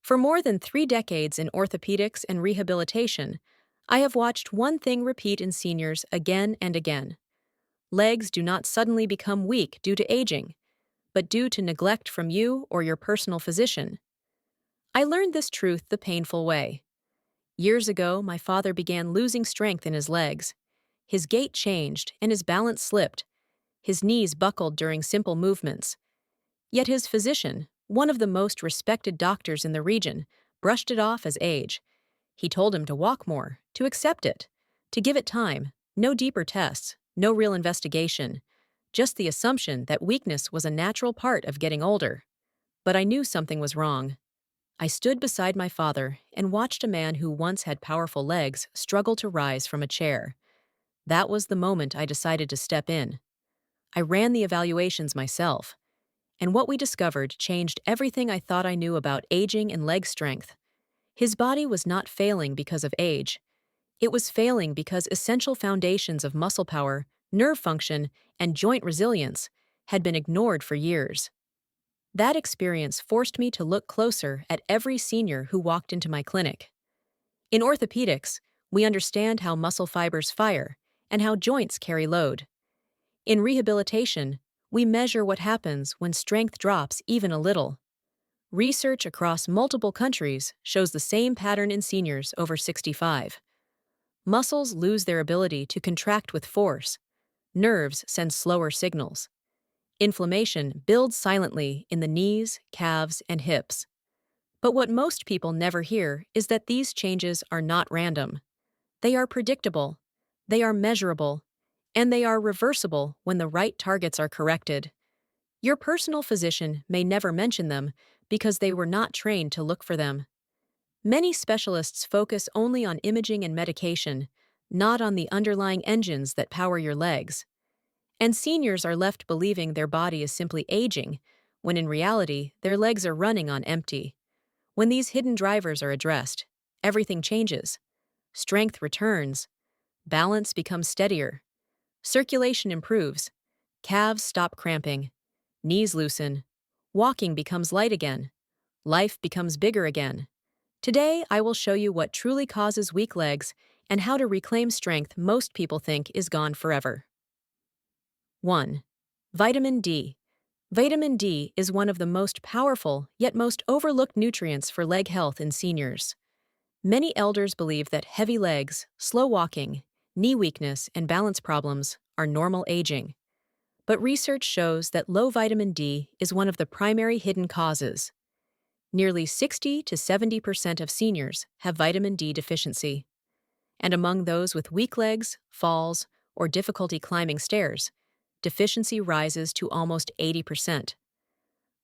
For more than 3 decades in orthopedics and rehabilitation, I have watched one thing repeat in seniors again and again. Legs do not suddenly become weak due to aging, but due to neglect from you or your personal physician. I learned this truth the painful way. Years ago, my father began losing strength in his legs. His gait changed and his balance slipped. His knees buckled during simple movements. Yet his physician, one of the most respected doctors in the region, brushed it off as age. He told him to walk more, to accept it, to give it time, no deeper tests, no real investigation, just the assumption that weakness was a natural part of getting older. But I knew something was wrong. I stood beside my father and watched a man who once had powerful legs struggle to rise from a chair. That was the moment I decided to step in. I ran the evaluations myself, and what we discovered changed everything I thought I knew about aging and leg strength. His body was not failing because of age. It was failing because essential foundations of muscle power, nerve function, and joint resilience had been ignored for years. That experience forced me to look closer at every senior who walked into my clinic. In orthopedics, we understand how muscle fibers fire and how joints carry load. In rehabilitation, we measure what happens when strength drops even a little. Research across multiple countries shows the same pattern in seniors over 65. Muscles lose their ability to contract with force. Nerves send slower signals. Inflammation builds silently in the knees, calves, and hips. But what most people never hear is that these changes are not random. They are predictable, they are measurable, and they are reversible when the right targets are corrected. Your personal physician may never mention them because they were not trained to look for them. Many specialists focus only on imaging and medication, not on the underlying engines that power your legs. And seniors are left believing their body is simply aging, when in reality, their legs are running on empty. When these hidden drivers are addressed, everything changes. Strength returns, balance becomes steadier, circulation improves, calves stop cramping, knees loosen, walking becomes light again, life becomes bigger again. Today, I will show you what truly causes weak legs and how to reclaim strength most people think is gone forever. 1. Vitamin D. Vitamin D is one of the most powerful yet most overlooked nutrients for leg health in seniors. Many elders believe that heavy legs, slow walking, knee weakness, and balance problems are normal aging. But research shows that low vitamin D is one of the primary hidden causes. Nearly 60 to 70% of seniors have vitamin D deficiency. And among those with weak legs, falls, or difficulty climbing stairs, deficiency rises to almost 80%.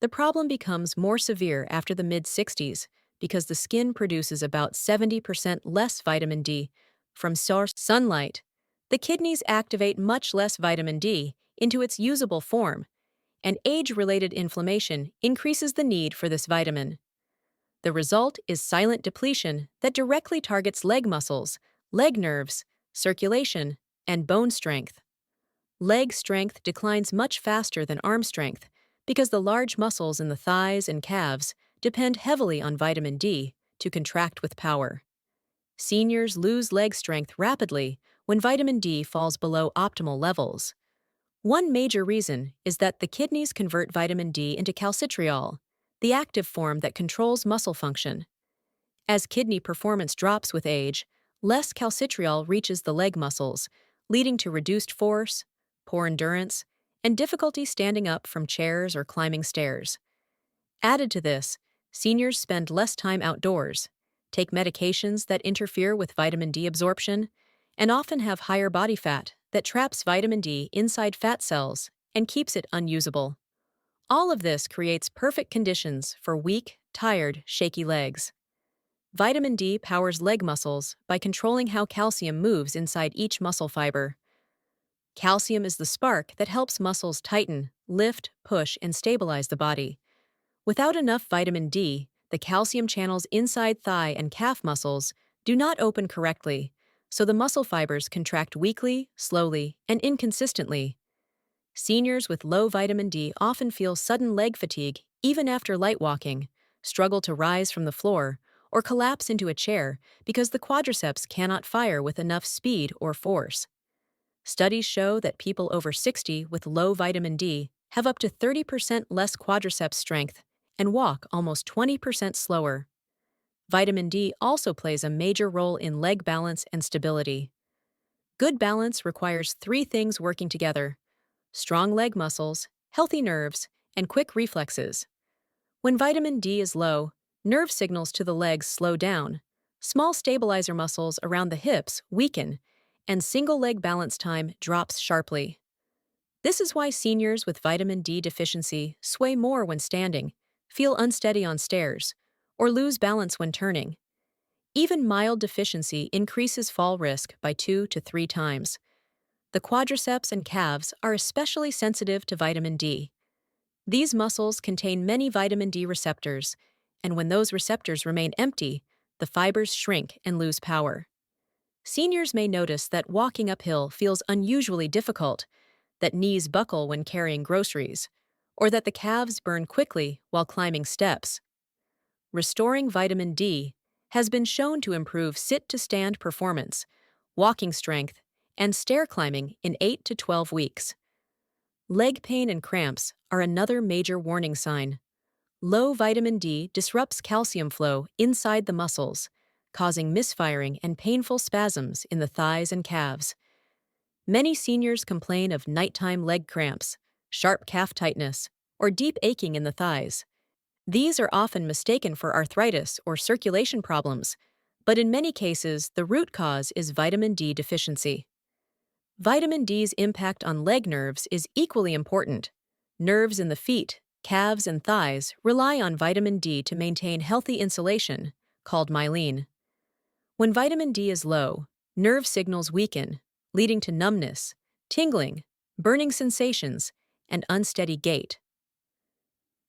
The problem becomes more severe after the mid-60s because the skin produces about 70% less vitamin D from source sunlight. The kidneys activate much less vitamin D into its usable form, and age-related inflammation increases the need for this vitamin. The result is silent depletion that directly targets leg muscles, leg nerves, circulation, and bone strength. Leg strength declines much faster than arm strength because the large muscles in the thighs and calves depend heavily on vitamin D to contract with power. Seniors lose leg strength rapidly when vitamin D falls below optimal levels. One major reason is that the kidneys convert vitamin D into calcitriol, the active form that controls muscle function. As kidney performance drops with age, less calcitriol reaches the leg muscles, leading to reduced force, poor endurance, and difficulty standing up from chairs or climbing stairs. Added to this, seniors spend less time outdoors, take medications that interfere with vitamin D absorption, and often have higher body fat that traps vitamin D inside fat cells and keeps it unusable. All of this creates perfect conditions for weak, tired, shaky legs. Vitamin D powers leg muscles by controlling how calcium moves inside each muscle fiber. Calcium is the spark that helps muscles tighten, lift, push, and stabilize the body. Without enough vitamin D, the calcium channels inside thigh and calf muscles do not open correctly, so the muscle fibers contract weakly, slowly, and inconsistently. Seniors with low vitamin D often feel sudden leg fatigue even after light walking, struggle to rise from the floor, or collapse into a chair because the quadriceps cannot fire with enough speed or force. Studies show that people over 60 with low vitamin D have up to 30% less quadriceps strength and walk almost 20% slower. Vitamin D also plays a major role in leg balance and stability. Good balance requires three things working together: strong leg muscles, healthy nerves, and quick reflexes. When vitamin D is low, nerve signals to the legs slow down, small stabilizer muscles around the hips weaken, and single leg balance time drops sharply. This is why seniors with vitamin D deficiency sway more when standing, feel unsteady on stairs, or lose balance when turning. Even mild deficiency increases fall risk by 2 to 3 times. The quadriceps and calves are especially sensitive to vitamin D. These muscles contain many vitamin D receptors, and when those receptors remain empty, the fibers shrink and lose power. Seniors may notice that walking uphill feels unusually difficult, that knees buckle when carrying groceries, or that the calves burn quickly while climbing steps. Restoring vitamin D has been shown to improve sit-to-stand performance, walking strength, and stair climbing in 8 to 12 weeks. Leg pain and cramps are another major warning sign. Low vitamin D disrupts calcium flow inside the muscles, causing misfiring and painful spasms in the thighs and calves. Many seniors complain of nighttime leg cramps, sharp calf tightness, or deep aching in the thighs. These are often mistaken for arthritis or circulation problems, but in many cases the root cause is vitamin D deficiency. Vitamin D's impact on leg nerves is equally important. Nerves in the feet, calves, and thighs rely on vitamin D to maintain healthy insulation, called myelin. When vitamin D is low, nerve signals weaken, leading to numbness, tingling, burning sensations, and unsteady gait.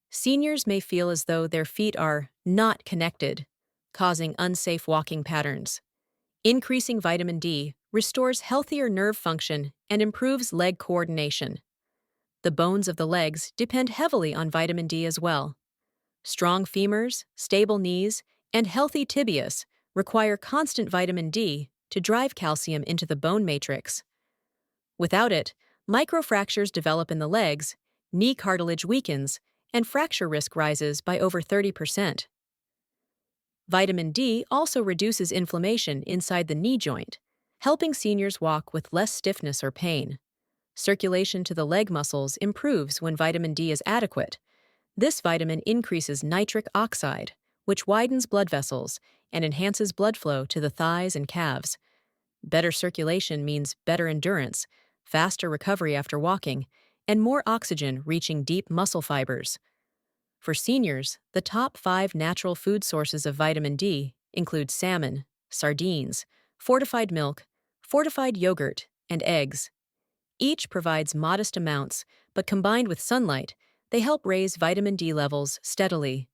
Seniors may feel as though their feet are not connected, causing unsafe walking patterns. Increasing vitamin D restores healthier nerve function and improves leg coordination. The bones of the legs depend heavily on vitamin D as well. Strong femurs, stable knees, and healthy tibias require constant vitamin D to drive calcium into the bone matrix. Without it, microfractures develop in the legs, knee cartilage weakens, and fracture risk rises by over 30%. Vitamin D also reduces inflammation inside the knee joint, helping seniors walk with less stiffness or pain. Circulation to the leg muscles improves when vitamin D is adequate. This vitamin increases nitric oxide, which widens blood vessels and enhances blood flow to the thighs and calves. Better circulation means better endurance, faster recovery after walking, and more oxygen reaching deep muscle fibers. For seniors, the top 5 natural food sources of vitamin D include salmon, sardines, fortified milk, fortified yogurt, and eggs. Each provides modest amounts, but combined with sunlight, they help raise vitamin D levels steadily.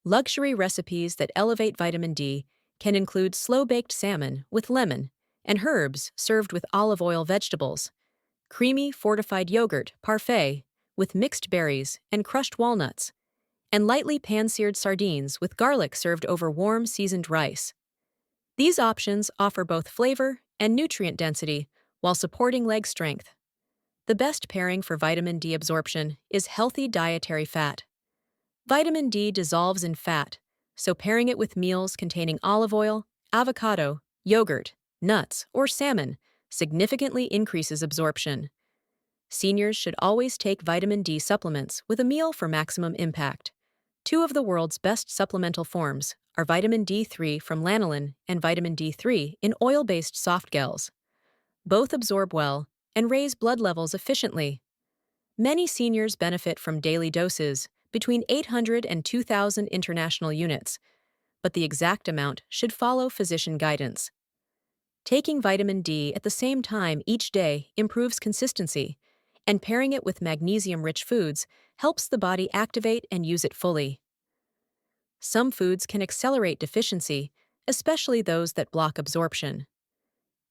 Luxury recipes that elevate vitamin D can include slow-baked salmon with lemon and herbs served with olive oil vegetables, creamy fortified yogurt parfait with mixed berries and crushed walnuts, and lightly pan-seared sardines with garlic served over warm seasoned rice. These options offer both flavor and nutrient density while supporting leg strength. The best pairing for vitamin D absorption is healthy dietary fat. Vitamin D dissolves in fat, so pairing it with meals containing olive oil, avocado, yogurt, nuts, or salmon significantly increases absorption. Seniors should always take vitamin D supplements with a meal for maximum impact. 2 of the world's best supplemental forms are vitamin D3 from lanolin and vitamin D3 in oil-based soft gels. Both absorb well and raise blood levels efficiently. Many seniors benefit from daily doses between 800 and 2,000 international units, but the exact amount should follow physician guidance. Taking vitamin D at the same time each day improves consistency, and pairing it with magnesium-rich foods helps the body activate and use it fully. Some foods can accelerate deficiency, especially those that block absorption.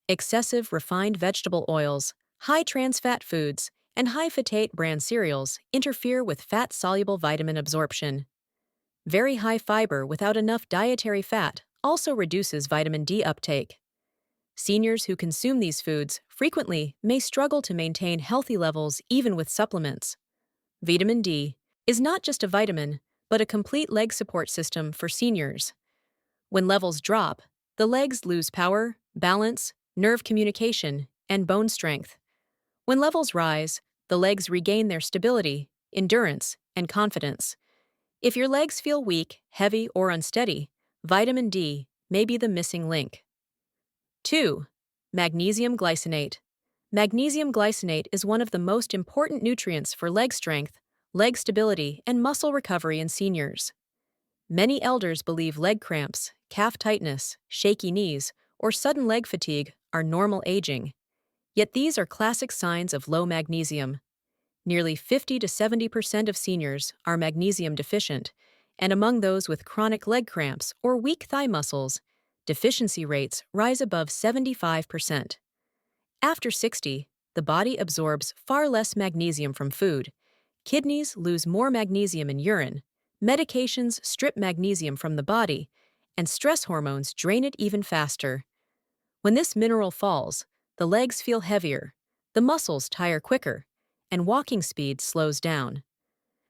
Excessive refined vegetable oils, high trans fat foods, and high phytate bran cereals interfere with fat-soluble vitamin absorption. Very high fiber without enough dietary fat also reduces vitamin D uptake. Seniors who consume these foods frequently may struggle to maintain healthy levels even with supplements. Vitamin D is not just a vitamin, but a complete leg support system for seniors. When levels drop, the legs lose power, balance, nerve communication, and bone strength. When levels rise, the legs regain their stability, endurance, and confidence. If your legs feel weak, heavy, or unsteady, vitamin D may be the missing link. 2. Magnesium glycinate. Magnesium glycinate is one of the most important nutrients for leg strength, leg stability, and muscle recovery in seniors. Many elders believe leg cramps, calf tightness, shaky knees, or sudden leg fatigue are normal aging. Yet these are classic signs of low magnesium. Nearly 50 to 70% of seniors are magnesium deficient, and among those with chronic leg cramps or weak thigh muscles, deficiency rates rise above 75%. After 60, the body absorbs far less magnesium from food. Kidneys lose more magnesium in urine, medications strip magnesium from the body, and stress hormones drain it even faster. When this mineral falls, the legs feel heavier, the muscles tire quicker, and walking speed slows down.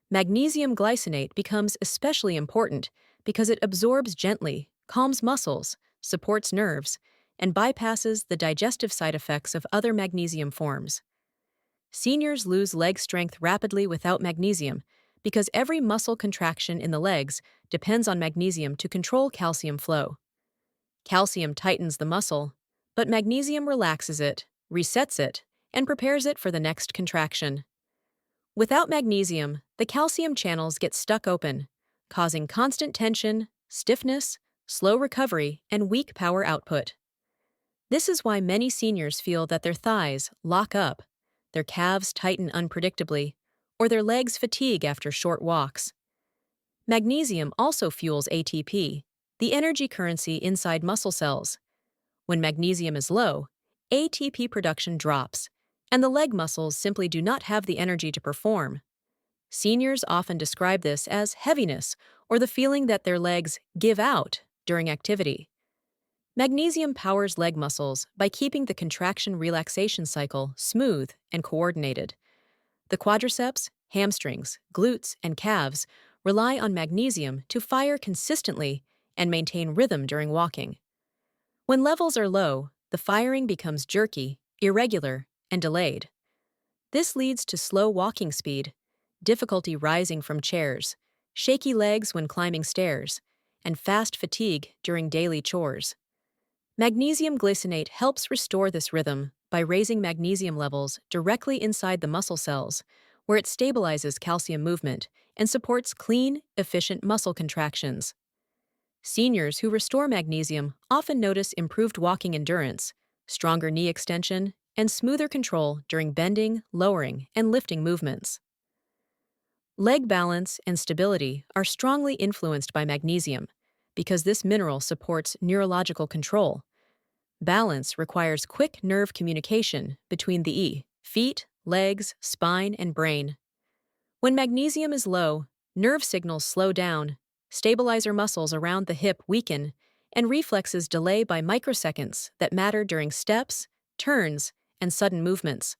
Magnesium glycinate becomes especially important because it absorbs gently, calms muscles, supports nerves, and bypasses the digestive side effects of other magnesium forms. Seniors lose leg strength rapidly without magnesium because every muscle contraction in the legs depends on magnesium to control calcium flow. Calcium tightens the muscle, but magnesium relaxes it, resets it, and prepares it for the next contraction. Without magnesium, the calcium channels get stuck open, causing constant tension, stiffness, slow recovery, and weak power output. This is why many seniors feel that their thighs lock up, their calves tighten unpredictably, or their legs fatigue after short walks. Magnesium also fuels ATP, the energy currency inside muscle cells. When magnesium is low, ATP production drops, and the leg muscles simply do not have the energy to perform. Seniors often describe this as heaviness or the feeling that their legs give out during activity. Magnesium powers leg muscles by keeping the contraction-relaxation cycle smooth and coordinated. The quadriceps, hamstrings, glutes, and calves rely on magnesium to fire consistently and maintain rhythm during walking. When levels are low, the firing becomes jerky, irregular, and delayed. This leads to slow walking speed, difficulty rising from chairs, shaky legs when climbing stairs, and fast fatigue during daily chores. Magnesium glycinate helps restore this rhythm by raising magnesium levels directly inside the muscle cells, where it stabilizes calcium movement and supports clean, efficient muscle contractions. Seniors who restore magnesium often notice improved walking endurance, stronger knee extension, and smoother control during bending, lowering, and lifting movements. Leg balance and stability are strongly influenced by magnesium because this mineral supports neurological control. Balance requires quick nerve communication between the feet, legs, spine, and brain. When magnesium is low, nerve signals slow down, stabilizer muscles around the hip weaken, and reflexes delay by microseconds that matter during steps, turns, and sudden movements.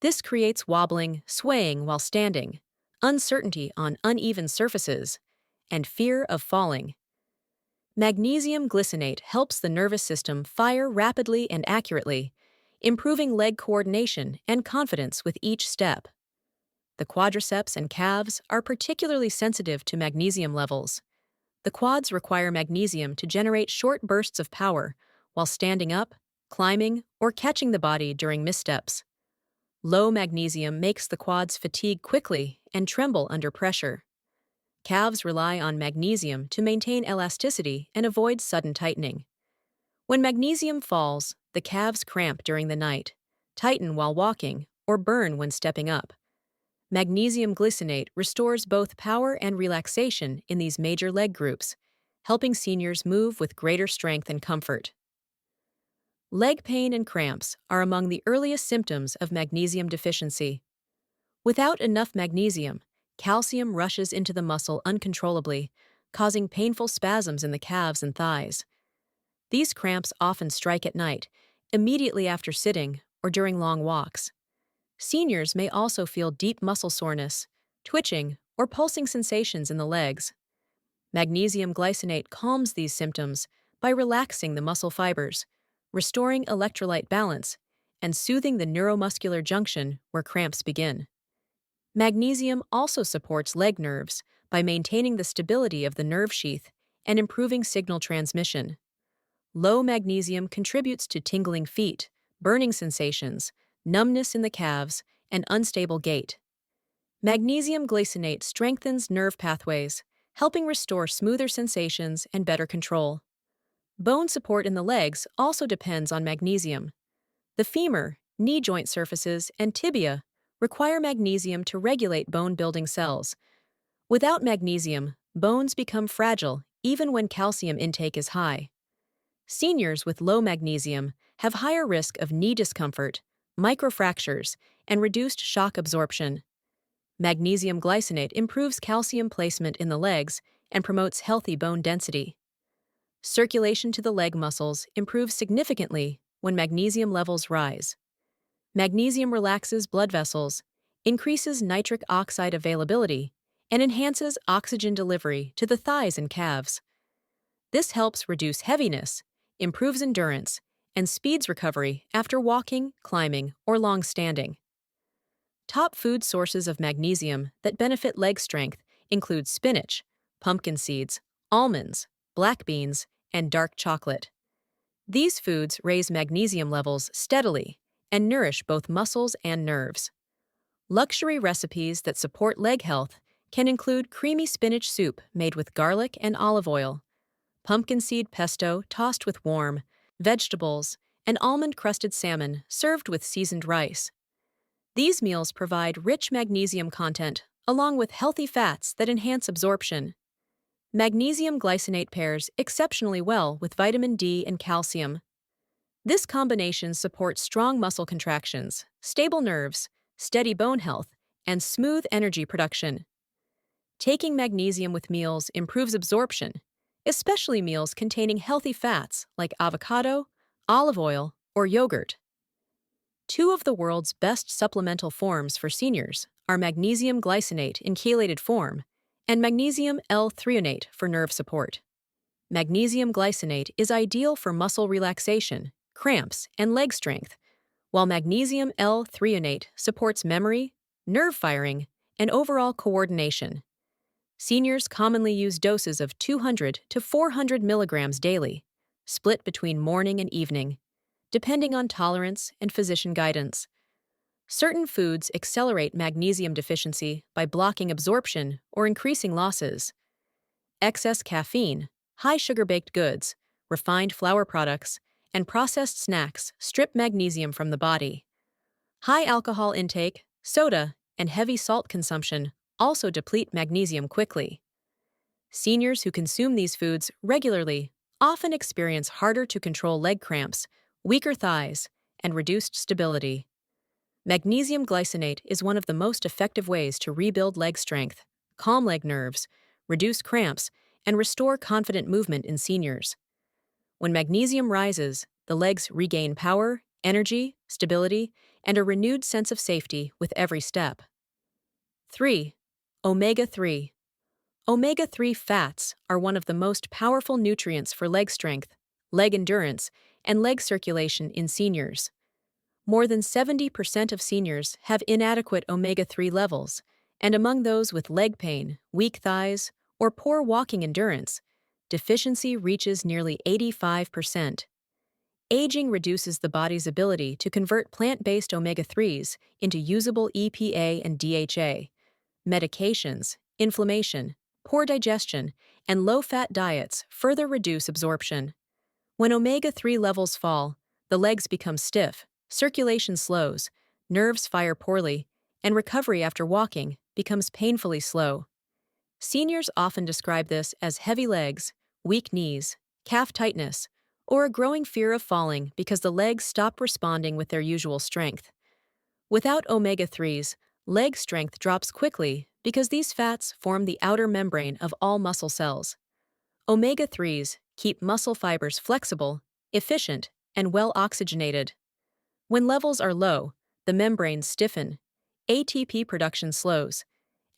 This creates wobbling, swaying while standing, uncertainty on uneven surfaces, and fear of falling. Magnesium glycinate helps the nervous system fire rapidly and accurately, improving leg coordination and confidence with each step. The quadriceps and calves are particularly sensitive to magnesium levels. The quads require magnesium to generate short bursts of power while standing up, climbing, or catching the body during missteps. Low magnesium makes the quads fatigue quickly and tremble under pressure. Calves rely on magnesium to maintain elasticity and avoid sudden tightening. When magnesium falls, the calves cramp during the night, tighten while walking, or burn when stepping up. Magnesium glycinate restores both power and relaxation in these major leg groups, helping seniors move with greater strength and comfort. Leg pain and cramps are among the earliest symptoms of magnesium deficiency. Without enough magnesium, calcium rushes into the muscle uncontrollably, causing painful spasms in the calves and thighs. These cramps often strike at night, immediately after sitting or during long walks. Seniors may also feel deep muscle soreness, twitching, or pulsing sensations in the legs. Magnesium glycinate calms these symptoms by relaxing the muscle fibers, restoring electrolyte balance, and soothing the neuromuscular junction where cramps begin. Magnesium also supports leg nerves by maintaining the stability of the nerve sheath and improving signal transmission. Low magnesium contributes to tingling feet, burning sensations, numbness in the calves, and unstable gait. Magnesium glycinate strengthens nerve pathways, helping restore smoother sensations and better control. Bone support in the legs also depends on magnesium. The femur, knee joint surfaces, and tibia require magnesium to regulate bone-building cells. Without magnesium, bones become fragile even when calcium intake is high. Seniors with low magnesium have higher risk of knee discomfort, microfractures, and reduced shock absorption. Magnesium glycinate improves calcium placement in the legs and promotes healthy bone density. Circulation to the leg muscles improves significantly when magnesium levels rise. Magnesium relaxes blood vessels, increases nitric oxide availability, and enhances oxygen delivery to the thighs and calves. This helps reduce heaviness, improves endurance, and speeds recovery after walking, climbing, or long standing. Top food sources of magnesium that benefit leg strength include spinach, pumpkin seeds, almonds, black beans, and dark chocolate. These foods raise magnesium levels steadily and nourish both muscles and nerves. Luxury recipes that support leg health can include creamy spinach soup made with garlic and olive oil, pumpkin seed pesto tossed with warm vegetables, and almond-crusted salmon served with seasoned rice. These meals provide rich magnesium content along with healthy fats that enhance absorption. Magnesium glycinate pairs exceptionally well with vitamin D and calcium. This combination supports strong muscle contractions, stable nerves, steady bone health, and smooth energy production. Taking magnesium with meals improves absorption, especially meals containing healthy fats like avocado, olive oil, or yogurt. Two of the world's best supplemental forms for seniors are magnesium glycinate in chelated form and magnesium L-threonate for nerve support. Magnesium glycinate is ideal for muscle relaxation, cramps, and leg strength, while magnesium L-threonate supports memory, nerve firing, and overall coordination. Seniors commonly use doses of 200 to 400 milligrams daily, split between morning and evening, depending on tolerance and physician guidance. Certain foods accelerate magnesium deficiency by blocking absorption or increasing losses. Excess caffeine, high sugar-baked goods, refined flour products, and processed snacks strip magnesium from the body. High alcohol intake, soda, and heavy salt consumption also deplete magnesium quickly. Seniors who consume these foods regularly often experience harder-to-control leg cramps, weaker thighs, and reduced stability. Magnesium glycinate is one of the most effective ways to rebuild leg strength, calm leg nerves, reduce cramps, and restore confident movement in seniors. When magnesium rises, the legs regain power, energy, stability, and a renewed sense of safety with every step. 3. Omega-3. Omega-3 fats are one of the most powerful nutrients for leg strength, leg endurance, and leg circulation in seniors. More than 70% of seniors have inadequate omega-3 levels, and among those with leg pain, weak thighs, or poor walking endurance, deficiency reaches nearly 85%. Aging reduces the body's ability to convert plant-based omega-3s into usable EPA and DHA. Medications, inflammation, poor digestion, and low-fat diets further reduce absorption. When omega-3 levels fall, the legs become stiff, circulation slows, nerves fire poorly, and recovery after walking becomes painfully slow. Seniors often describe this as heavy legs, weak knees, calf tightness, or a growing fear of falling because the legs stop responding with their usual strength. Without omega-3s, leg strength drops quickly because these fats form the outer membrane of all muscle cells. Omega-3s keep muscle fibers flexible, efficient, and well oxygenated. When levels are low, the membranes stiffen, ATP production slows,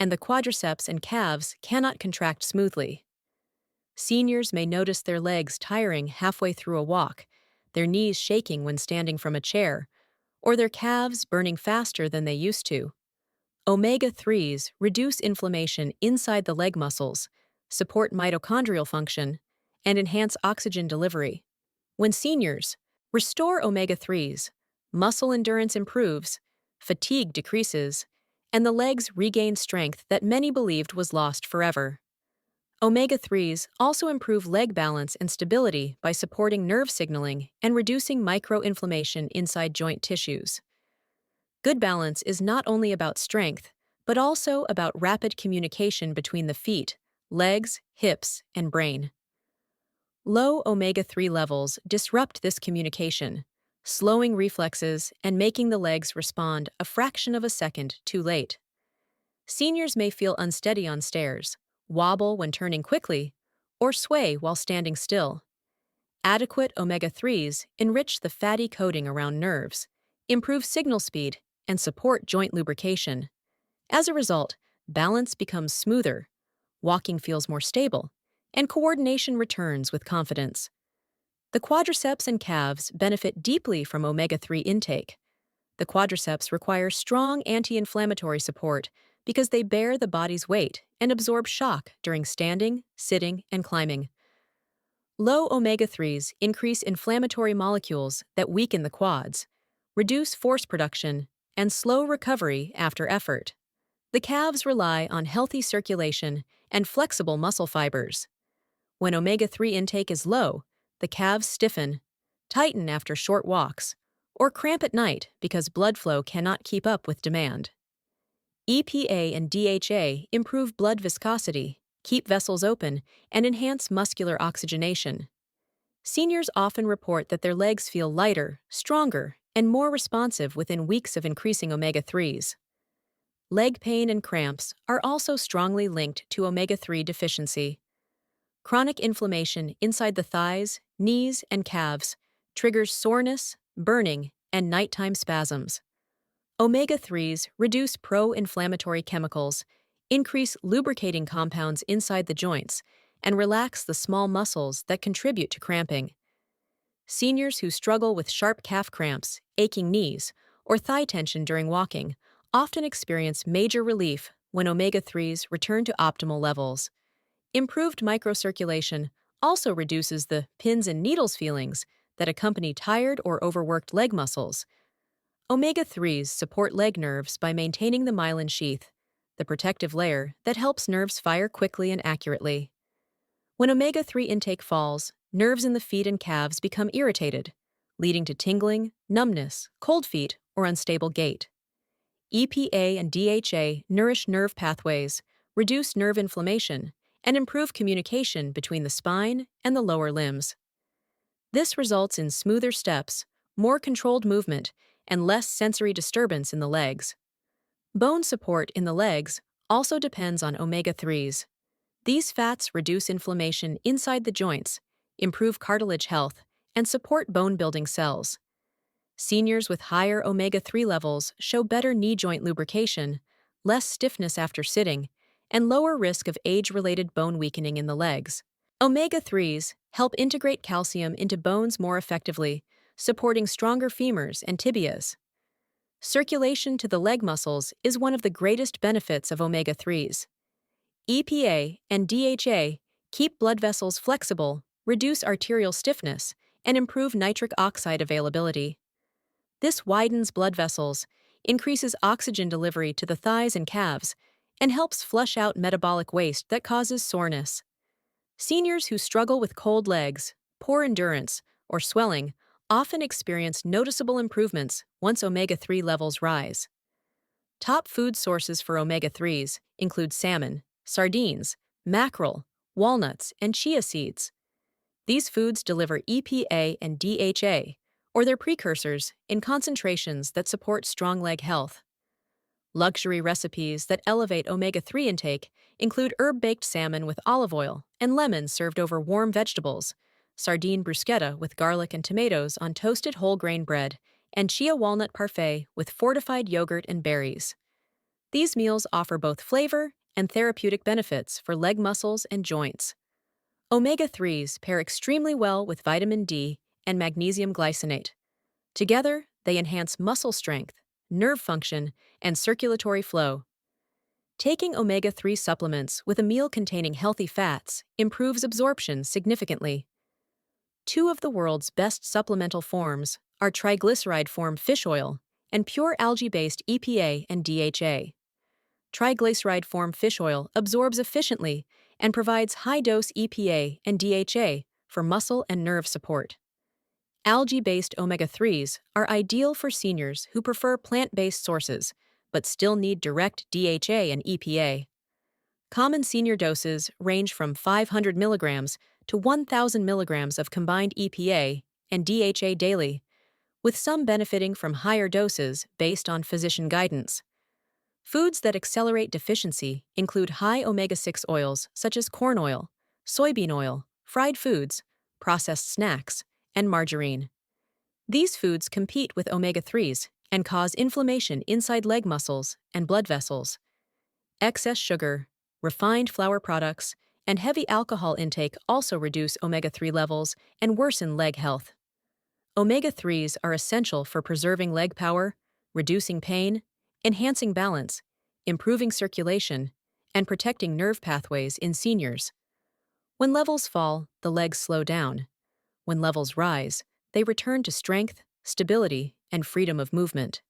and the quadriceps and calves cannot contract smoothly. Seniors may notice their legs tiring halfway through a walk, their knees shaking when standing from a chair, or their calves burning faster than they used to. Omega-3s reduce inflammation inside the leg muscles, support mitochondrial function, and enhance oxygen delivery. When seniors restore omega-3s, muscle endurance improves, fatigue decreases, and the legs regain strength that many believed was lost forever. Omega-3s also improve leg balance and stability by supporting nerve signaling and reducing microinflammation inside joint tissues. Good balance is not only about strength, but also about rapid communication between the feet, legs, hips, and brain. Low omega-3 levels disrupt this communication, slowing reflexes and making the legs respond a fraction of a second too late. Seniors may feel unsteady on stairs, wobble when turning quickly, or sway while standing still. Adequate omega-3s enrich the fatty coating around nerves, improve signal speed, and support joint lubrication. As a result, balance becomes smoother, walking feels more stable, and coordination returns with confidence. The quadriceps and calves benefit deeply from omega-3 intake. The quadriceps require strong anti-inflammatory support because they bear the body's weight and absorb shock during standing, sitting, and climbing. Low omega-3s increase inflammatory molecules that weaken the quads, reduce force production, and slow recovery after effort. The calves rely on healthy circulation and flexible muscle fibers. When omega-3 intake is low, the calves stiffen, tighten after short walks, or cramp at night because blood flow cannot keep up with demand. EPA and DHA improve blood viscosity, keep vessels open, and enhance muscular oxygenation. Seniors often report that their legs feel lighter, stronger, and more responsive within weeks of increasing omega-3s. Leg pain and cramps are also strongly linked to omega-3 deficiency. Chronic inflammation inside the thighs, knees, and calves triggers soreness, burning, and nighttime spasms. Omega-3s reduce pro-inflammatory chemicals, increase lubricating compounds inside the joints, and relax the small muscles that contribute to cramping. Seniors who struggle with sharp calf cramps, aching knees, or thigh tension during walking often experience major relief when omega-3s return to optimal levels. Improved microcirculation also reduces the pins and needles feelings that accompany tired or overworked leg muscles. Omega-3s support leg nerves by maintaining the myelin sheath, the protective layer that helps nerves fire quickly and accurately. When omega-3 intake falls, nerves in the feet and calves become irritated, leading to tingling, numbness, cold feet, or unstable gait. EPA and DHA nourish nerve pathways, reduce nerve inflammation, and improve communication between the spine and the lower limbs. This results in smoother steps, more controlled movement, and less sensory disturbance in the legs. Bone support in the legs also depends on omega-3s. These fats reduce inflammation inside the joints, improve cartilage health, and support bone-building cells. Seniors with higher omega-3 levels show better knee joint lubrication, less stiffness after sitting, and lower risk of age-related bone weakening in the legs. Omega-3s help integrate calcium into bones more effectively, supporting stronger femurs and tibias. Circulation to the leg muscles is one of the greatest benefits of omega-3s. EPA and DHA keep blood vessels flexible, reduce arterial stiffness, and improve nitric oxide availability. This widens blood vessels, increases oxygen delivery to the thighs and calves, and helps flush out metabolic waste that causes soreness. Seniors who struggle with cold legs, poor endurance, or swelling often experience noticeable improvements once omega-3 levels rise. Top food sources for omega-3s include salmon, sardines, mackerel, walnuts, and chia seeds. These foods deliver EPA and DHA, or their precursors, in concentrations that support strong leg health. Luxury recipes that elevate omega-3 intake include herb-baked salmon with olive oil and lemons served over warm vegetables, sardine bruschetta with garlic and tomatoes on toasted whole grain bread, and chia walnut parfait with fortified yogurt and berries. These meals offer both flavor and therapeutic benefits for leg muscles and joints. Omega-3s pair extremely well with vitamin D and magnesium glycinate. Together, they enhance muscle strength, nerve function, and circulatory flow. Taking omega-3 supplements with a meal containing healthy fats improves absorption significantly. Two of the world's best supplemental forms are triglyceride form fish oil and pure algae-based EPA and DHA. Triglyceride form fish oil absorbs efficiently and provides high-dose EPA and DHA for muscle and nerve support. Algae-based omega-3s are ideal for seniors who prefer plant-based sources but still need direct DHA and EPA. Common senior doses range from 500 milligrams to 1,000 milligrams of combined EPA and DHA daily, with some benefiting from higher doses based on physician guidance. Foods that accelerate deficiency include high omega-6 oils such as corn oil, soybean oil, fried foods, processed snacks, and margarine. These foods compete with omega-3s and cause inflammation inside leg muscles and blood vessels. Excess sugar, refined flour products, and heavy alcohol intake also reduce omega-3 levels and worsen leg health. Omega-3s are essential for preserving leg power, reducing pain, enhancing balance, improving circulation, and protecting nerve pathways in seniors. When levels fall, the legs slow down. When levels rise, they return to strength, stability, and freedom of movement.